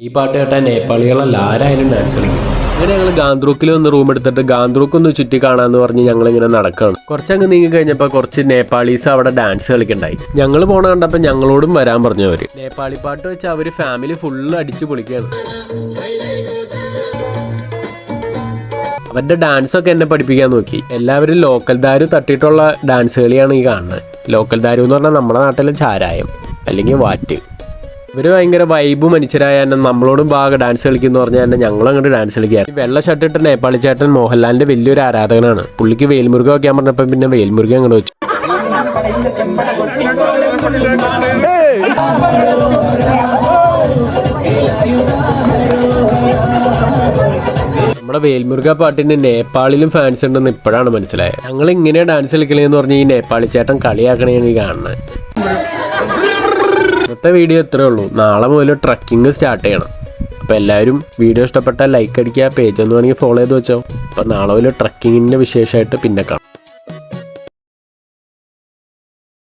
ഈ പാട്ട് കേട്ടാൽ നേപ്പാളികളല്ല ആരായാലും ഡാൻസ് കളിക്കും. അങ്ങനെ ഞങ്ങൾ ഗാന്ത്രൂക്കിൽ ഒന്ന് റൂം എടുത്തിട്ട് ഗാന്ത്രൂക്ക് ഒന്ന് ചുറ്റി കാണാമെന്ന് പറഞ്ഞ് ഞങ്ങളിങ്ങനെ നടക്കുകയാണ്. കുറച്ചങ്ങ് നീങ്ങി കഴിഞ്ഞപ്പോൾ കുറച്ച് നേപ്പാളീസ് അവിടെ ഡാൻസ് കളിക്കണ്ടായി. ഞങ്ങൾ പോണ കണ്ടപ്പോൾ ഞങ്ങളോടും വരാൻ പറഞ്ഞു അവർ. നേപ്പാളി പാട്ട് വെച്ച് അവർ ഫാമിലി ഫുള്ള് അടിച്ചു പൊളിക്കുകയാണ്. അവരുടെ ഡാൻസൊക്കെ എന്നെ പഠിപ്പിക്കാൻ നോക്കി. എല്ലാവരും ലോക്കൽ ദാരു തട്ടിയിട്ടുള്ള ഡാൻസ് കളിയാണ് ഈ കാണുന്നത്. ലോക്കൽ ദാരു എന്ന് പറഞ്ഞാൽ നമ്മുടെ നാട്ടിലെ ചാരായം അല്ലെങ്കിൽ വാറ്റ്. ഇവർ ഭയങ്കര വൈബ് മനുഷ്യരായ തന്നെ നമ്മളോടും ഭാഗം ഡാൻസ് കളിക്കുന്നു പറഞ്ഞാൽ തന്നെ ഞങ്ങളും അങ്ങോട്ട് ഡാൻസ് കളിക്കുക. വെള്ള ഷർട്ടിട്ട് നേപ്പാളി ചേട്ടൻ മോഹൻലാലിന്റെ വലിയൊരു ആരാധകനാണ്. പുള്ളിക്ക് വേൽമുരുക വയ്ക്കാൻ പറഞ്ഞപ്പോൾ പിന്നെ വേൽമുരുക അങ്ങോട്ട് വെച്ചു. നമ്മുടെ വേൽമുരുക പാട്ടിന് നേപ്പാളിലും ഫാൻസ് ഉണ്ടെന്ന് ഇപ്പോഴാണ് മനസ്സിലായത്. ഞങ്ങൾ ഇങ്ങനെ ഡാൻസ് കളിക്കണേന്ന് പറഞ്ഞ് ഈ നേപ്പാളി ചേട്ടൻ കളിയാക്കണേന്ന് ഈ കാണുന്നത്. ഇന്നത്തെ വീഡിയോ ഇത്രേ ഉള്ളൂ. നാളെ മുതൽ ട്രക്കിങ് സ്റ്റാർട്ട് ചെയ്യണം. അപ്പോൾ എല്ലാവരും വീഡിയോ ഇഷ്ടപ്പെട്ടാൽ ലൈക്ക് അടിക്കുക, പേജ് ഒന്ന് വേണമെങ്കിൽ ഫോളോ ചെയ്ത് വെച്ചോ. അപ്പോൾ നാളെ മുതൽ ട്രക്കിങ്ങിൻ്റെ വിശേഷമായിട്ട് പിന്നെ കാണാം.